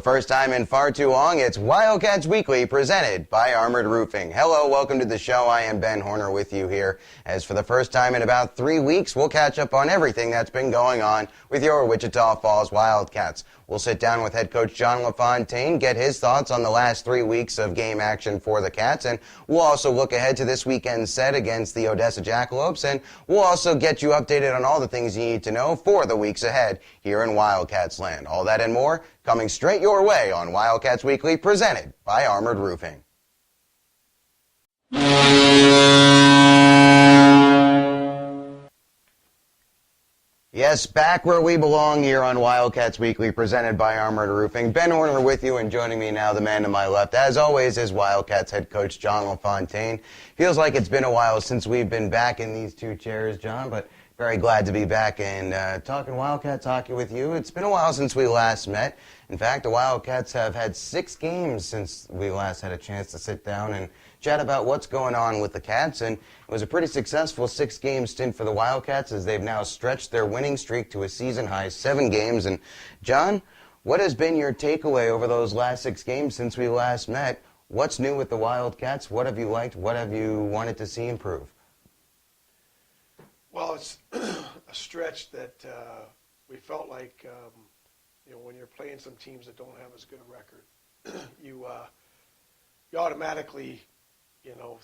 the first time in far too long, it's Wildcats Weekly presented by Armored Roofing. Hello, welcome to the show. I am Ben Horner with you here. As for the first time in about 3 weeks, we'll catch up on everything that's been going on with your Wichita Falls Wildcats. We'll sit down with head coach Coach LaFontaine, get his thoughts on the last 3 weeks of game action for the Cats, and we'll also look ahead to this weekend's set against the Odessa Jackalopes, and we'll also get you updated on all the things you need to know for the weeks ahead here in Wildcats land. All that and more coming straight your way on Wildcats Weekly, presented by Armored Roofing. Yes, back where we belong here on Wildcats Weekly, presented by Armored Roofing. Ben Horner with you, and joining me now, the man to my left, as always, is Wildcats head coach Coach LaFontaine. Feels like it's been a while since we've been back in these two chairs, John, but very glad to be back and talking Wildcats hockey with you. It's been a while since we last met. In fact, the Wildcats have had 6 games since we last had a chance to sit down and chat about what's going on with the Cats, and it was a pretty successful 6-game stint for the Wildcats as they've now stretched their winning streak to a season-high 7 games. And John, what has been your takeaway over those last 6 games since we last met? What's new with the Wildcats? What have you liked? What have you wanted to see improve? Well, it's a stretch that we felt like, when you're playing some teams that don't have as good a record, you automatically,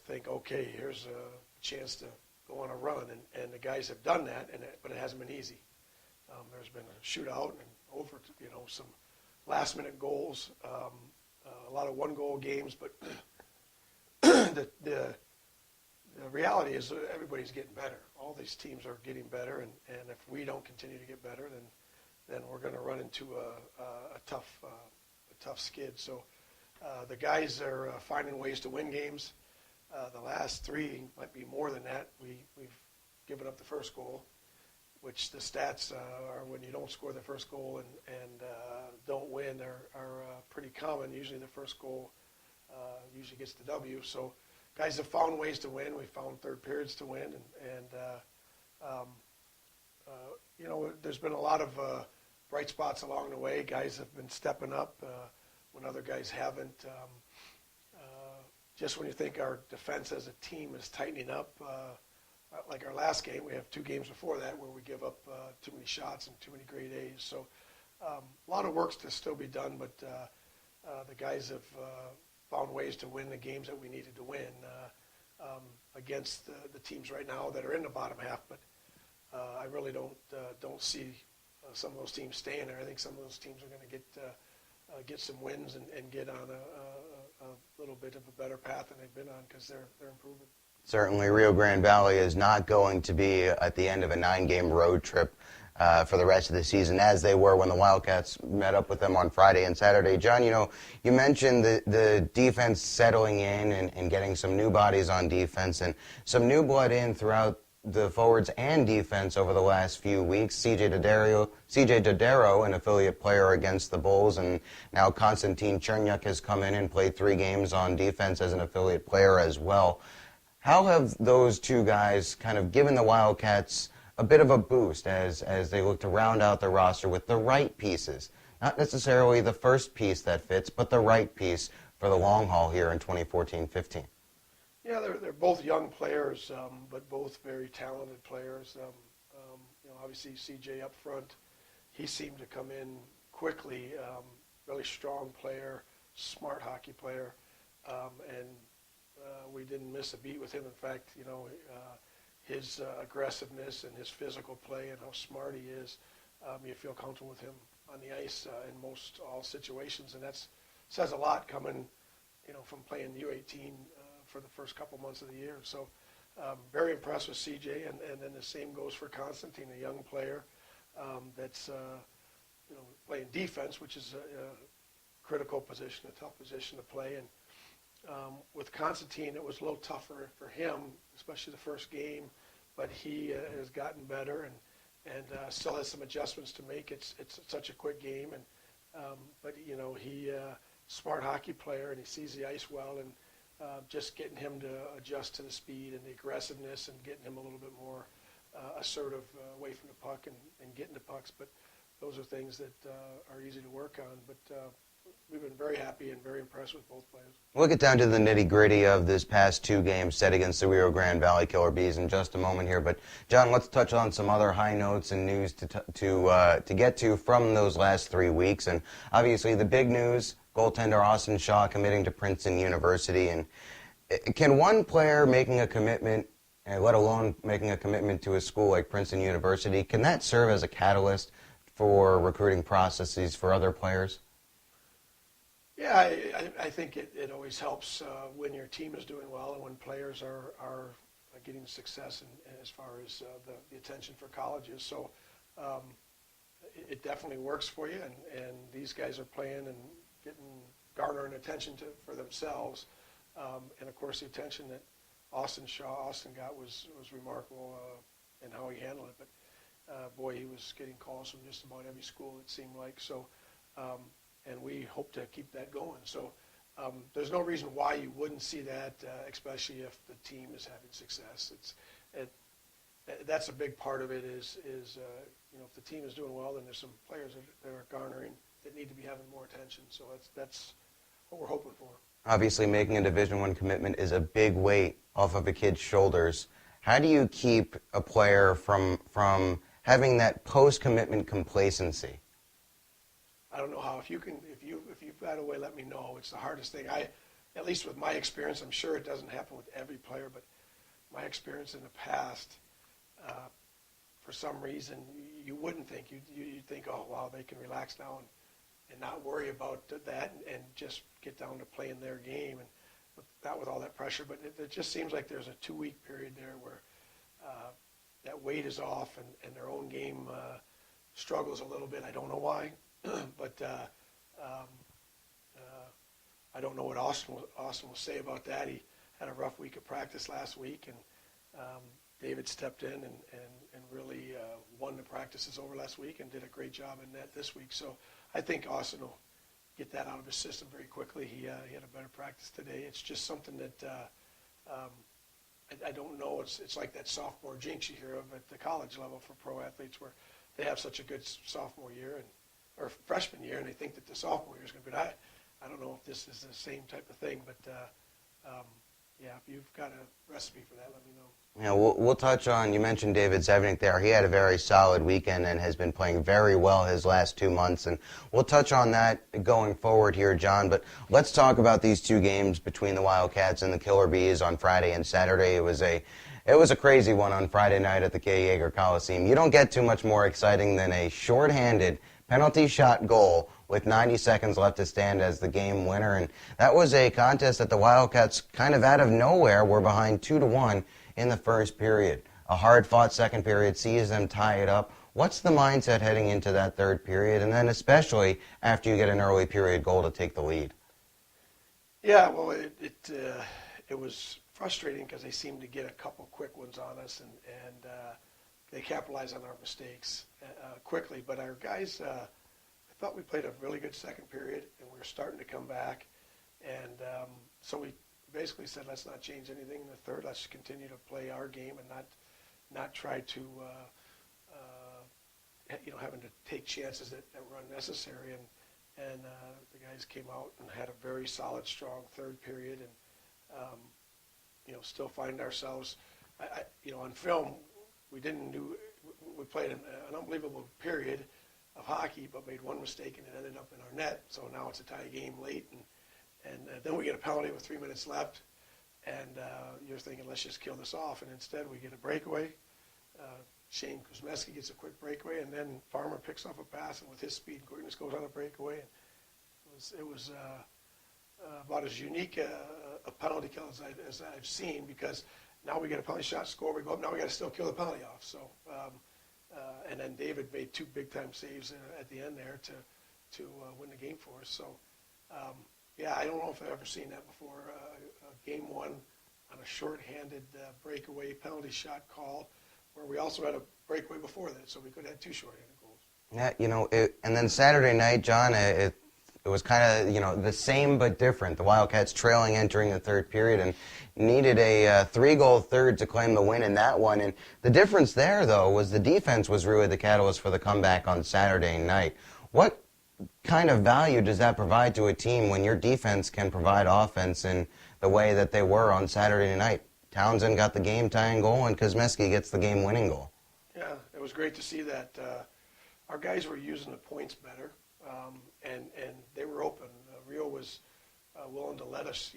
think, okay, here's a chance to go on a run, and the guys have done that, but it hasn't been easy. There's been a shootout and some last-minute goals, a lot of one-goal games, but the reality is everybody's getting better. All these teams are getting better, and if we don't continue to get better, then we're going to run into a tough skid. So the guys are finding ways to win games. The last 3 might be more than that. We've given up the first goal, which the stats are when you don't score the first goal and don't win are pretty common. Usually the first goal usually gets the W. So guys have found ways to win. We found third periods to win, there's been a lot of bright spots along the way. Guys have been stepping up when other guys haven't. Just when you think our defense as a team is tightening up, like our last game, we have 2 games before that where we give up too many shots and too many grade A's. So a lot of work's to still be done, but the guys have found ways to win the games that we needed to win against the teams right now that are in the bottom half. But I really don't see some of those teams staying there. I think some of those teams are going to get some wins and get on a little bit of a better path than they've been on because they're improving. Certainly, Rio Grande Valley is not going to be at the end of a 9-game road trip for the rest of the season, as they were when the Wildcats met up with them on Friday and Saturday. John, you mentioned the defense settling in and getting some new bodies on defense and some new blood in throughout the forwards and defense over the last few weeks. CJ Dodero, an affiliate player against the Bulls, and now Konstantin Chernyuk has come in and played 3 games on defense as an affiliate player as well. How have those 2 guys kind of given the Wildcats a bit of a boost as they look to round out the roster with the right pieces? Not necessarily the first piece that fits, but the right piece for the long haul here in 2014-15. Yeah, they're both young players, but both very talented players. Obviously CJ up front, he seemed to come in quickly, really strong player, smart hockey player, and we didn't miss a beat with him. In fact, his aggressiveness and his physical play and how smart he is, you feel comfortable with him on the ice in most all situations, and that says a lot coming, from playing U18 for the first couple months of the year. So very impressed with CJ, and then the same goes for Konstantin, a young player that's playing defense, which is a critical position, a tough position to play. And with Konstantin, it was a little tougher for him, especially the first game, but he has gotten better and still has some adjustments to make. It's such a quick game, but he smart hockey player, and he sees the ice well, and just getting him to adjust to the speed and the aggressiveness and getting him a little bit more assertive away from the puck and getting the pucks. But those are things that are easy to work on. But we've been very happy and very impressed with both players. We'll get down to the nitty-gritty of this past 2 games set against the Rio Grande Valley Killer Bees in just a moment here. But, John, let's touch on some other high notes and news to get to from those last 3 weeks. And obviously the big news, goaltender Austin Shaw committing to Princeton University. And can one player making a commitment, let alone making a commitment to a school like Princeton University, can that serve as a catalyst for recruiting processes for other players? Yeah, I think it always helps when your team is doing well and when players are getting success as far as the attention for colleges. So it definitely works for you, and these guys are playing and garnering attention for themselves. And, of course, the attention that Austin got was remarkable in how he handled it. But, boy, he was getting calls from just about every school, it seemed like. So. And we hope to keep that going. So there's no reason why you wouldn't see that, especially if the team is having success. That's a big part of it is if the team is doing well, then there's some players that are garnering that need to be having more attention. So that's what we're hoping for. Obviously, making a Division I commitment is a big weight off of a kid's shoulders. How do you keep a player from having that post-commitment complacency? I don't know how. If you've got a way, let me know. It's the hardest thing. At least with my experience, I'm sure it doesn't happen with every player, but my experience in the past, for some reason, you wouldn't think. You'd think, oh, wow, they can relax now and not worry about that and just get down to playing their game, and not with all that pressure. But it just seems like there's a 2-week period there where that weight is off and their own game struggles a little bit. I don't know why. But I don't know what Austin will say about that. He had a rough week of practice last week, and David stepped in and really won the practices over last week and did a great job in that this week. So I think Austin will get that out of his system very quickly. He had a better practice today. It's just something that I don't know. It's like that sophomore jinx you hear of at the college level for pro athletes, where they have such a good sophomore year or freshman year, and they think that the sophomore year is going to be. I don't know if this is the same type of thing, but yeah, if you've got a recipe for that, let me know. Yeah, we'll touch on, you mentioned David Zevnik there. He had a very solid weekend and has been playing very well his last 2 months, and we'll touch on that going forward here, John. But let's talk about these 2 games between the Wildcats and the Killer Bees on Friday and Saturday. It was a crazy one on Friday night at the K. Yeager Coliseum. You don't get too much more exciting than a shorthanded penalty shot goal with 90 seconds left to stand as the game winner. And that was a contest that the Wildcats kind of out of nowhere were behind 2-1 in the first period. A hard-fought second period sees them tie it up. What's the mindset heading into that third period, and then especially after you get an early period goal to take the lead? Yeah, well, it was frustrating because they seemed to get a couple quick ones on us, and they capitalized on our mistakes quickly. But our guys, I thought we played a really good second period, and we were starting to come back. And so we basically said, let's not change anything in the third. Let's continue to play our game and not try to, having to take chances that were unnecessary. And the guys came out and had a very solid, strong third period, and still find ourselves, on film. We played an unbelievable period of hockey, but made one mistake and it ended up in our net. So now it's a tie game late, and then we get a penalty with 3 minutes left, and you're thinking, let's just kill this off. And instead we get a breakaway. Shane Kuzmeski gets a quick breakaway, and then Farmer picks off a pass, and with his speed and quickness goes on a breakaway. And it was about as unique a penalty kill as I've seen, because now we get a penalty shot, score, we go up, now we got to still kill the penalty off. So, and then David made 2 big-time saves at the end there to win the game for us. So, yeah, I don't know if I've ever seen that before. Game 1 on a shorthanded breakaway penalty shot call, where we also had a breakaway before that, so we could have had 2 shorthanded goals. Yeah, and then Saturday night, John, it was kind of, the same but different. The Wildcats trailing entering the third period and needed a 3-goal third to claim the win in that one. And the difference there, though, was the defense was really the catalyst for the comeback on Saturday night. What kind of value does that provide to a team when your defense can provide offense in the way that they were on Saturday night? Townsend got the game-tying goal, and Kosmicki gets the game-winning goal. Yeah, it was great to see that. Our guys were using the points better, and they were open. Rio was willing to let us,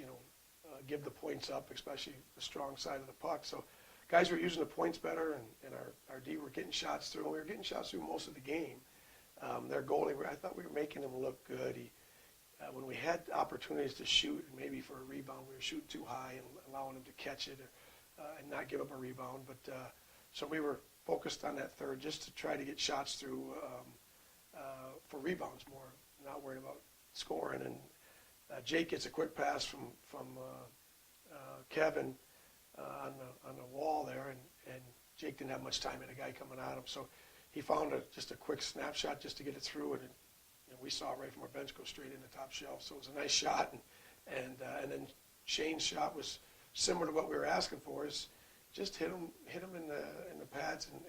give the points up, especially the strong side of the puck. So guys were using the points better, and our D were getting shots through. We were getting shots through most of the game. Their goalie, I thought we were making him look good. When we had opportunities to shoot, and maybe for a rebound, we were shooting too high and allowing him to catch it and not give up a rebound. But so we were focused on that third just to try to get shots through for rebounds more, not worried about scoring. And Jake gets a quick pass from Kevin on the wall there, and Jake didn't have much time in a guy coming at him. So he found just a quick snapshot just to get it through, and we saw it right from our bench go straight in the top shelf. So it was a nice shot, and then Shane's shot was similar to what we were asking for. Is just hit him in the pads, and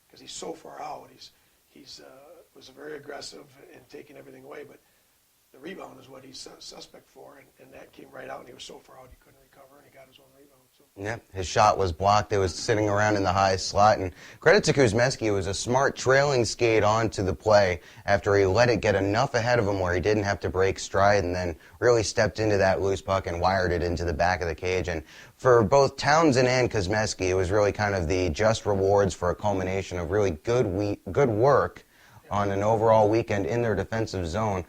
because he's so far out, he's was very aggressive in taking everything away, but the rebound is what he's suspect for, and that came right out, and he was so far out he couldn't recover, and he got his own rebound. So. Yeah, his shot was blocked. It was sitting around in the high slot, and credit to Kuzmeski. It was a smart trailing skate onto the play after he let it get enough ahead of him where he didn't have to break stride, and then really stepped into that loose puck and wired it into the back of the cage. And for both Townsend and Kuzmeski, it was really kind of the just rewards for a culmination of really good work on an overall weekend in their defensive zone.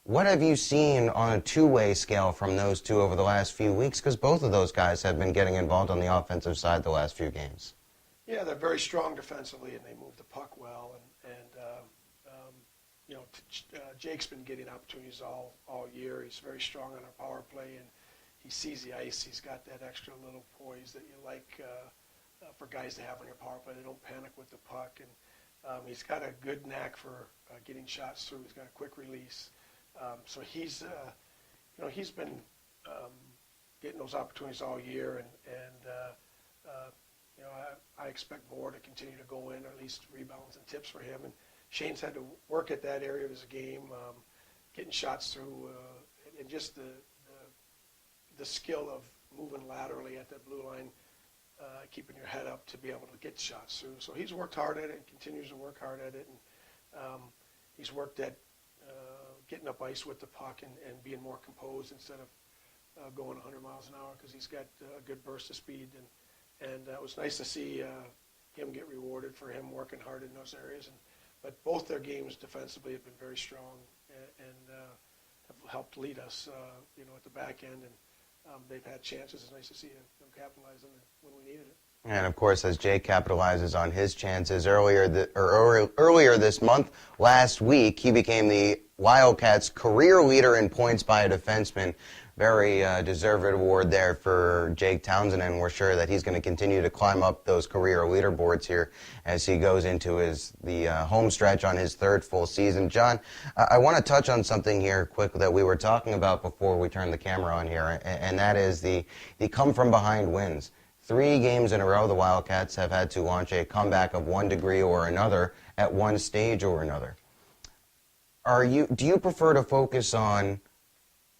What have you seen on a two-way scale from those two over the last few weeks? Because both of those guys have been getting involved on the offensive side the last few games. Yeah, they're very strong defensively, and they move the puck well. Jake's been getting opportunities all year. He's very strong on our power play, and he sees the ice. He's got that extra little poise that you like for guys to have on your power play. They don't panic with the puck, and he's got a good knack for getting shots through. He's got a quick release. So he's been getting those opportunities all year, I expect more to continue to go in, or at least rebounds and tips for him. And Shane's had to work at that area of his game, getting shots through, and just the skill of moving laterally at that blue line, keeping your head up to be able to get shots through. So he's worked hard at it and continues to work hard at it, and he's worked at getting up ice with the puck and being more composed instead of going 100 miles an hour, because he's got a good burst of speed. And it was nice to see him get rewarded for him working hard in those areas. But both their games defensively have been very strong and have helped lead us, at the back end. And they've had chances. It's nice to see them capitalize on it when we needed it. And, of course, as Jake capitalizes on his chances earlier this month, last week, he became the Wildcats' career leader in points by a defenseman. Very deserved award there for Jake Townsend, and we're sure that he's going to continue to climb up those career leaderboards here as he goes into the home stretch on his third full season. John, I want to touch on something here quick that we were talking about before we turned the camera on here, and that is the come-from-behind wins. 3 games in a row, the Wildcats have had to launch a comeback of one degree or another at one stage or another. Do you prefer to focus on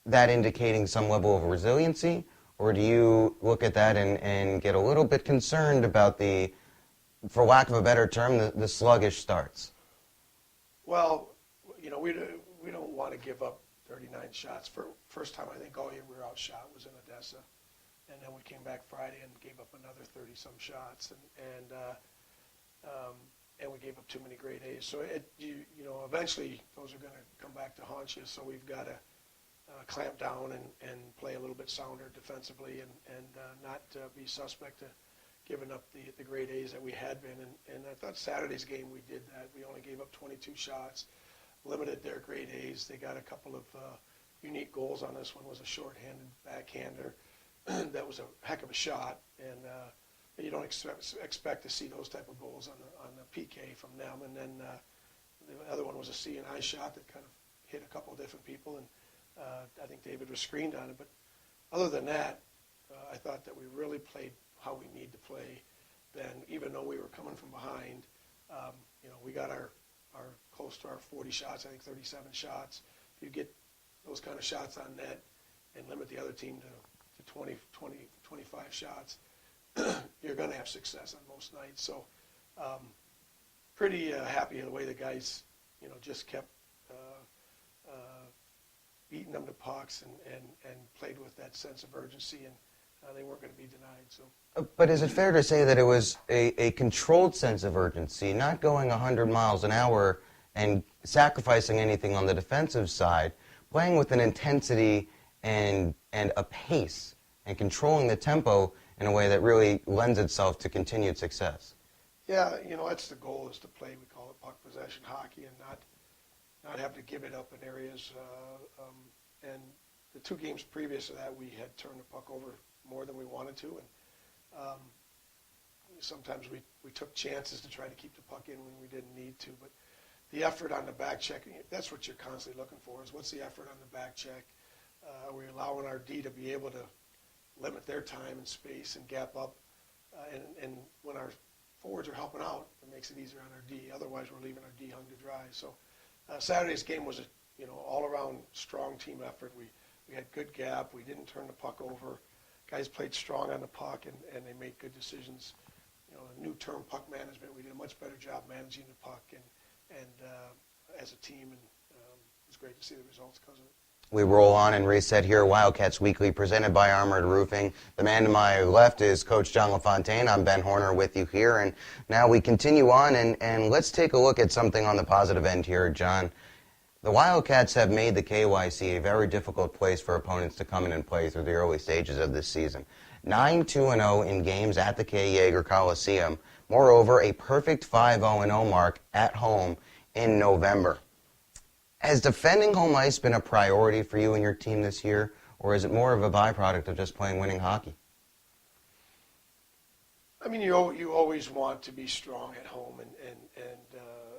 that indicating some level of resiliency, or do you look at that and get a little bit concerned about the, for lack of a better term, the sluggish starts? Well, we don't want to give up 39 shots. First time I think all year we were outshot was in Odessa. And then we came back Friday and gave up another 30-some shots, and we gave up too many grade A's. So eventually those are going to come back to haunt you. So we've got to clamp down and play a little bit sounder defensively, and not be suspect to giving up the grade A's that we had been. And I thought Saturday's game we did that. We only gave up 22 shots, limited their grade A's. They got a couple of unique goals on this. One was a shorthanded backhander. That was a heck of a shot, and you don't expect to see those type of goals on the PK from them. And then the other one was a C&I shot that kind of hit a couple of different people, and I think David was screened on it. But other than that, I thought that we really played how we need to play. Then, even though we were coming from behind, we got our close to our 40 shots, I think 37 shots. If you get those kind of shots on net and limit the other team to 20, 25 shots, you're going to have success on most nights. So pretty happy the way the guys, just kept beating them to pucks and played with that sense of urgency, and they weren't going to be denied. So. But is it fair to say that it was a controlled sense of urgency, not going 100 miles an hour and sacrificing anything on the defensive side, playing with an intensity and a pace and controlling the tempo in a way that really lends itself to continued success? Yeah, that's the goal, is to play, we call it puck possession hockey, and not have to give it up in areas. And the 2 games previous to that, we had turned the puck over more than we wanted to, and sometimes we took chances to try to keep the puck in when we didn't need to. But the effort on the back check, that's what you're constantly looking for, is what's the effort on the back check? Are we allowing our D to be able to limit their time and space and gap up? And when our forwards are helping out, it makes it easier on our D. Otherwise, we're leaving our D hung to dry. So Saturday's game was a all-around strong team effort. We had good gap. We didn't turn the puck over. Guys played strong on the puck, and they made good decisions. New term puck management. We did a much better job managing the puck and as a team, and it was great to see the results because of it. We roll on and reset here. Wildcats Weekly, presented by Armored Roofing. The man to my left is Coach John LaFontaine. I'm Ben Horner with you here. And now we continue on, and let's take a look at something on the positive end here, John. The Wildcats have made the KYC a very difficult place for opponents to come in and play through the early stages of this season. 9-2-0 in games at the K. Yeager Coliseum. Moreover, a perfect 5-0-0 mark at home in November. Has defending home ice been a priority for you and your team this year, or is it more of a byproduct of just playing winning hockey? I mean, you always want to be strong at home and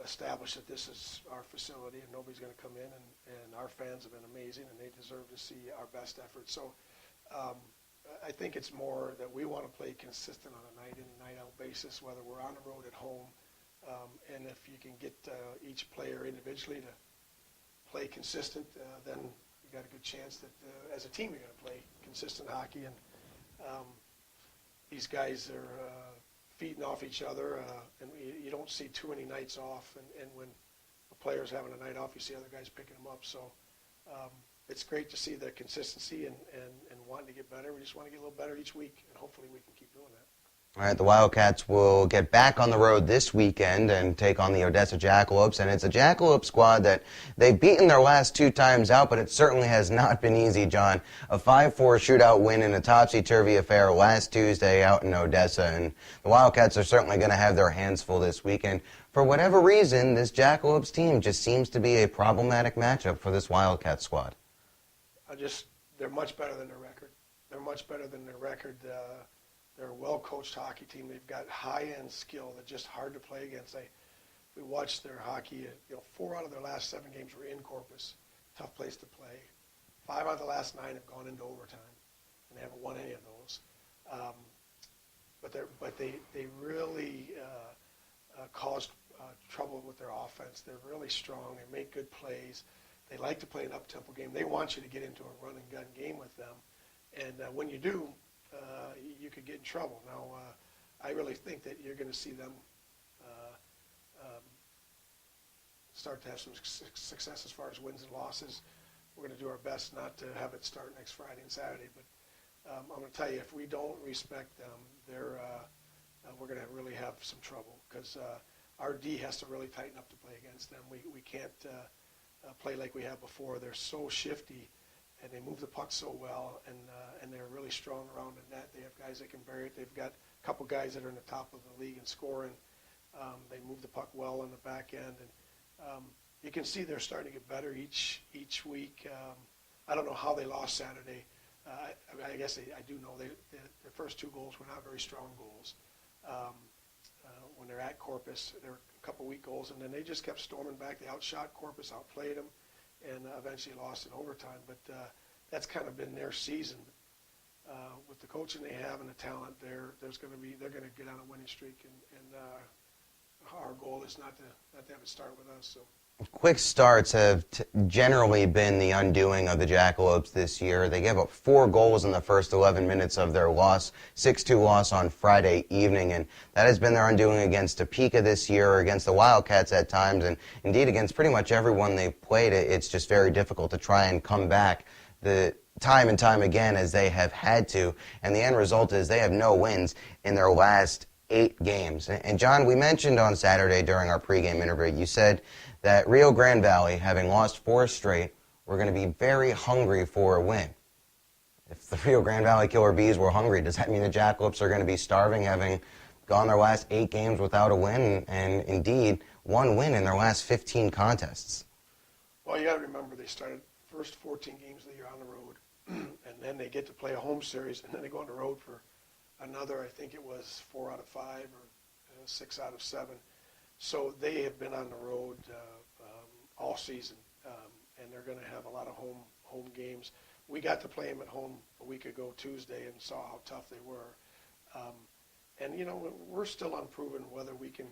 establish that this is our facility and nobody's going to come in, and our fans have been amazing and they deserve to see our best effort. So I think it's more that we want to play consistent on a night-in, night-out basis, whether we're on the road at home, and if you can get each player individually to play consistent, then you got a good chance that as a team you're going to play consistent hockey. And these guys are feeding off each other, and you don't see too many nights off. And when a player's having a night off, you see other guys picking them up. So it's great to see the consistency and wanting to get better. We just want to get a little better each week, and hopefully we can keep doing that. All right, the Wildcats will get back on the road this weekend and take on the Odessa Jackalopes, and it's a Jackalope squad that they've beaten their last 2 times out, but it certainly has not been easy, John. A 5-4 shootout win in a topsy-turvy affair last Tuesday out in Odessa, and the Wildcats are certainly going to have their hands full this weekend. For whatever reason, this Jackalopes team just seems to be a problematic matchup for this Wildcat squad. They're much better than their record. They're much better than their record. They're a well-coached hockey team. They've got high-end skill that's just hard to play against. We watched their hockey. 4 out of their last 7 games were in Corpus. Tough place to play. 5 out of the last 9 have gone into overtime, and they haven't won any of those. But they really caused trouble with their offense. They're really strong. They make good plays. They like to play an up-tempo game. They want you to get into a run-and-gun game with them. And when you do, you could get in trouble. Now, I really think that you're going to see them start to have some success as far as wins and losses. We're going to do our best not to have it start next Friday and Saturday. But I'm going to tell you, if we don't respect them, we're going to really have some trouble, because our D has to really tighten up to play against them. We can't play like we have before. They're so shifty, and they move the puck so well, and they're really strong around the net. They have guys that can bury it. They've got a couple guys that are in the top of the league in scoring. They move the puck well on the back end, and you can see they're starting to get better each week. I don't know how they lost Saturday. I guess I do know their first 2 goals were not very strong goals. When they're at Corpus, there were a couple weak goals, and then they just kept storming back. They outshot Corpus, outplayed them, and eventually lost in overtime. But that's kind of been their season. With the coaching they have and the talent, they're going to get on a winning streak, and our goal is not to have it start with us. So. Quick starts have generally been the undoing of the Jackalopes this year. They gave up 4 goals in the first 11 minutes of their loss, 6-2 loss on Friday evening, and that has been their undoing against Topeka this year, against the Wildcats at times, and indeed against pretty much everyone they've played. It's just very difficult to try and come back the time and time again as they have had to, and the end result is they have no wins in their last 8 games. And John, we mentioned on Saturday during our pregame interview, you said that Rio Grande Valley, having lost 4 straight, were going to be very hungry for a win. If the Rio Grande Valley Killer Bees were hungry, does that mean the Jackalopes are going to be starving, having gone their last 8 games without a win, and indeed 1 win in their last 15 contests? Well, you got to remember they started first 14 games of the year on the road, and then they get to play a home series, and then they go on the road for another, I think it was 4 out of 5 or 6 out of 7. So they have been on the road all season, and they're going to have a lot of home games. We got to play them at home a week ago Tuesday and saw how tough they were. And, you know, we're still unproven whether we can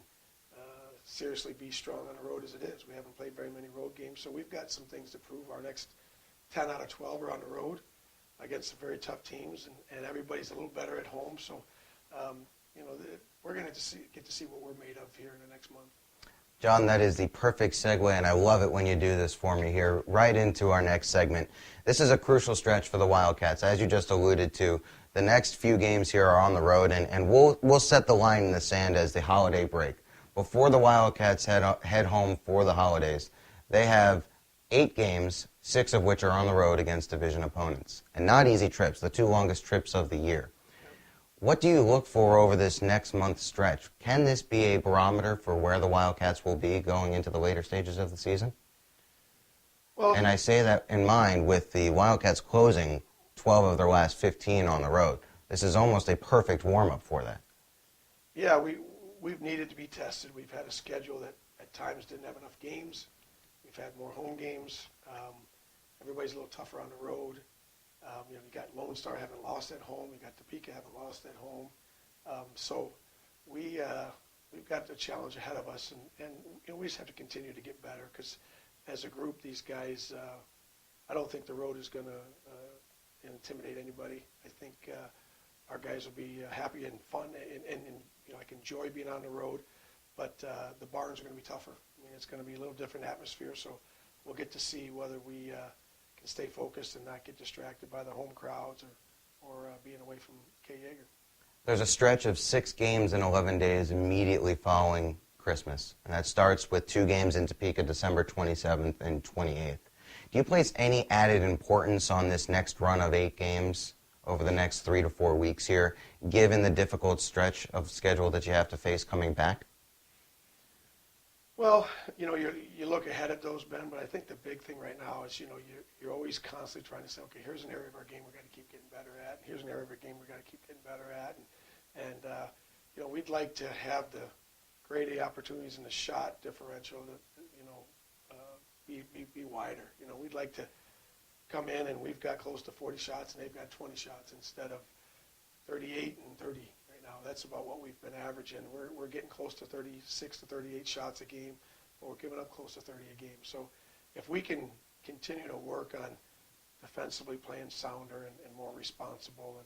seriously be strong on the road as it is. We haven't played very many road games, so we've got some things to prove. Our next 10 out of 12 are on the road against some very tough teams, and everybody's a little better at home. So, you know, we're going to get to see what we're made of here in the next month. John, that is the perfect segue, and I love it when you do this for me here, right into our next segment. This is a crucial stretch for the Wildcats. As you just alluded to, the next few games here are on the road, and we'll set the line in the sand as the holiday break. Before the Wildcats head home for the holidays, they have 8 games, 6 of which are on the road against division opponents. And not easy trips, the 2 longest trips of the year. What do you look for over this next month stretch? Can this be a barometer for where the Wildcats will be going into the later stages of the season? Well, and I say that in mind with the Wildcats closing 12 of their last 15 on the road. This is almost a perfect warm-up for that. Yeah, we've needed to be tested. We've had a schedule that at times didn't have enough games. We've had more home games. Everybody's a little tougher on the road. You know, you got Lone Star haven't lost at home. You got Topeka haven't lost at home. So we've got a challenge ahead of us, and you know, we just have to continue to get better because as a group, these guys, I don't think the road is going to intimidate anybody. I think our guys will be happy and fun, and you know, I can enjoy being on the road, but the barns are going to be tougher. I mean, it's going to be a little different atmosphere, so we'll get to see whether we can stay focused and not get distracted by the home crowds or being away from Kay Yeager. There's a stretch of 6 games in 11 days immediately following Christmas, and that starts with 2 games in Topeka, December 27th and 28th. Do you place any added importance on this next run of 8 games over the next 3 to 4 weeks here, given the difficult stretch of schedule that you have to face coming back? Well, you know, you look ahead at those, Ben, but I think the big thing right now is, you know, you're always constantly trying to say, okay, here's an area of our game we've got to keep getting better at. Here's an area of our game we've got to keep getting better at. And you know, we'd like to have the grade A opportunities in the shot differential that, you know, be wider. You know, we'd like to come in and we've got close to 40 shots and they've got 20 shots instead of 38 and 30 right now. That's about what we've been averaging. We're getting close to 36 to 38 shots a game, but we're giving up close to 30 a game. So if we can continue to work on defensively playing sounder and more responsible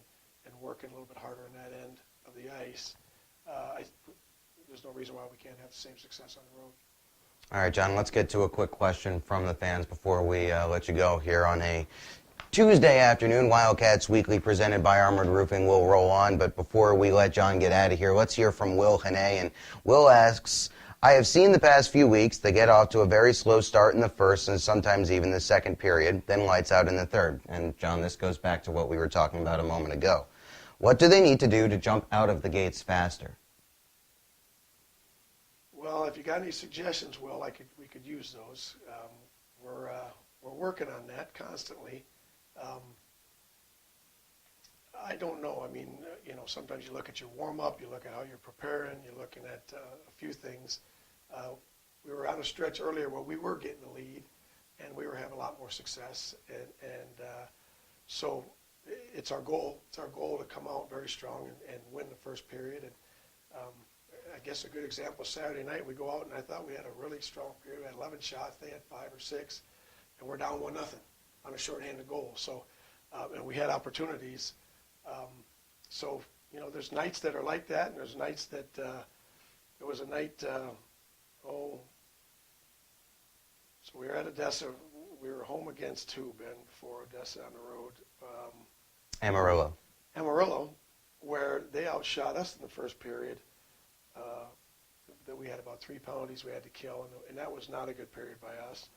and working a little bit harder on that end of the ice, there's no reason why we can't have the same success on the road. All right, John, let's get to a quick question from the fans before we let you go here on a Tuesday afternoon. Wildcats Weekly presented by Armored Roofing will roll on, but before we let John get out of here, let's hear from Will Hannay. And Will asks, I have seen the past few weeks they get off to a very slow start in the first and sometimes even the second period, then lights out in the third. And John, this goes back to what we were talking about a moment ago. What do they need to do to jump out of the gates faster? Well, if you got any suggestions, Will, we could use those. We're working on that constantly. I don't know. I mean, you know, sometimes you look at your warm-up, you look at how you're preparing, you're looking at a few things. We were on a stretch earlier where we were getting the lead, and we were having a lot more success. And so it's our goal. It's our goal to come out very strong and win the first period. And I guess a good example, Saturday night, we go out and I thought we had a really strong period. We had 11 shots, they had 5 or 6, and we're down 1-0 on a shorthanded goal. So, and we had opportunities. So, you know, there's nights that are like that, and there's nights that, there was a night, so we were at Odessa. We were home against who, Ben, before Odessa on the road? Amarillo. Amarillo, where they outshot us in the first period. That we had about 3 penalties we had to kill, and that was not a good period by us.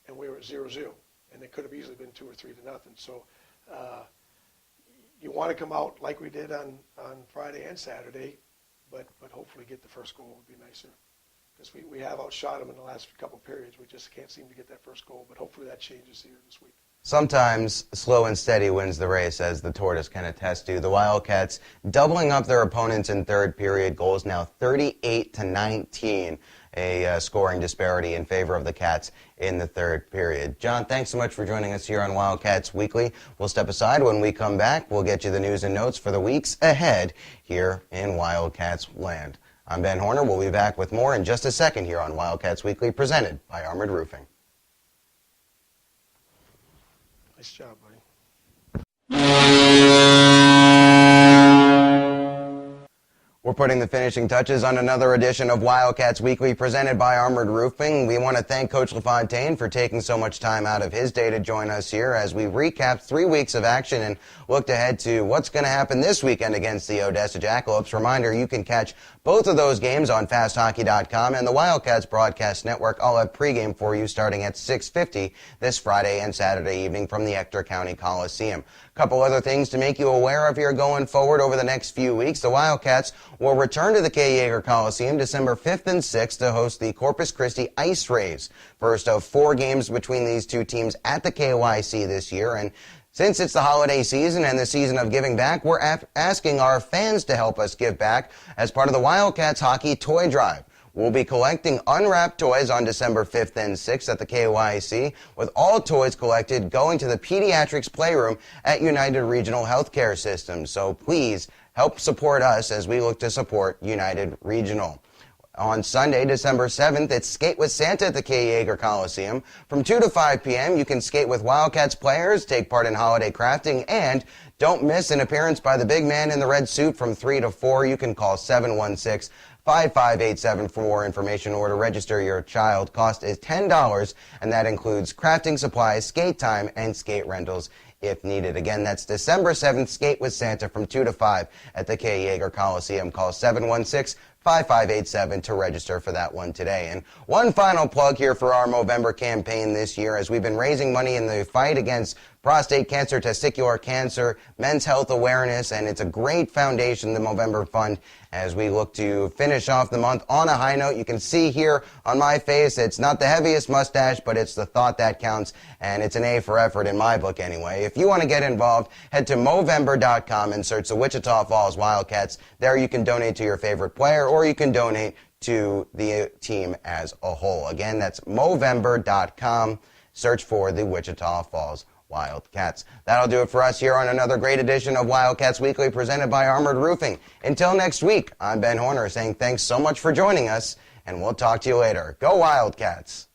And we were at 0-0, and it could have easily been 2 or 3-0. So you want to come out like we did on Friday and Saturday, but hopefully get the first goal would be nicer. Because we have outshot them in the last couple periods. We just can't seem to get that first goal, but hopefully that changes here this week. Sometimes slow and steady wins the race, as the tortoise can attest to. The Wildcats doubling up their opponents in third period. Goals now 38-19, a scoring disparity in favor of the Cats in the third period. John, thanks so much for joining us here on Wildcats Weekly. We'll step aside. When we come back, we'll get you the news and notes for the weeks ahead here in Wildcats land. I'm Ben Horner. We'll be back with more in just a second here on Wildcats Weekly, presented by Armored Roofing. Nice job, buddy. We're putting the finishing touches on another edition of Wildcats Weekly, presented by Armored Roofing. We want to thank Coach LaFontaine for taking so much time out of his day to join us here as we recap 3 weeks of action and looked ahead to what's going to happen this weekend against the Odessa Jackalopes. Reminder, you can catch both of those games on FastHockey.com and the Wildcats Broadcast Network. I'll have pregame for you starting at 6:50 this Friday and Saturday evening from the Ector County Coliseum. A couple other things to make you aware of here going forward over the next few weeks. The Wildcats will return to the K. Yeager Coliseum December 5th and 6th to host the Corpus Christi Ice Rays. First of 4 games between these two teams at the KYC this year. And since it's the holiday season and the season of giving back, we're asking our fans to help us give back as part of the Wildcats Hockey Toy Drive. We'll be collecting unwrapped toys on December 5th and 6th at the KYC, with all toys collected going to the Pediatrics Playroom at United Regional Healthcare System. So please help support us as we look to support United Regional. On Sunday, December 7th, it's Skate with Santa at the K. Yeager Coliseum. From 2 to 5 p.m., you can skate with Wildcats players, take part in holiday crafting, and don't miss an appearance by the big man in the red suit from 3 to 4. You can call 716-5587 for more information or to register your child. Cost is $10, and that includes crafting supplies, skate time, and skate rentals if needed. Again, that's December 7th, Skate with Santa from 2 to 5 at the K. Yeager Coliseum. Call 716-5587 to register for that one today. And one final plug here for our Movember campaign this year, as we've been raising money in the fight against prostate cancer, testicular cancer, men's health awareness, and it's a great foundation, the Movember Fund, as we look to finish off the month on a high note. You can see here on my face, it's not the heaviest mustache, but it's the thought that counts, and it's an A for effort in my book anyway. If you want to get involved, head to Movember.com and search the Wichita Falls Wildcats. There you can donate to your favorite player, or you can donate to the team as a whole. Again, that's Movember.com. Search for the Wichita Falls Wildcats. That'll do it for us here on another great edition of Wildcats Weekly, presented by Armored Roofing. Until next week, I'm Ben Horner saying thanks so much for joining us, and we'll talk to you later. Go Wildcats!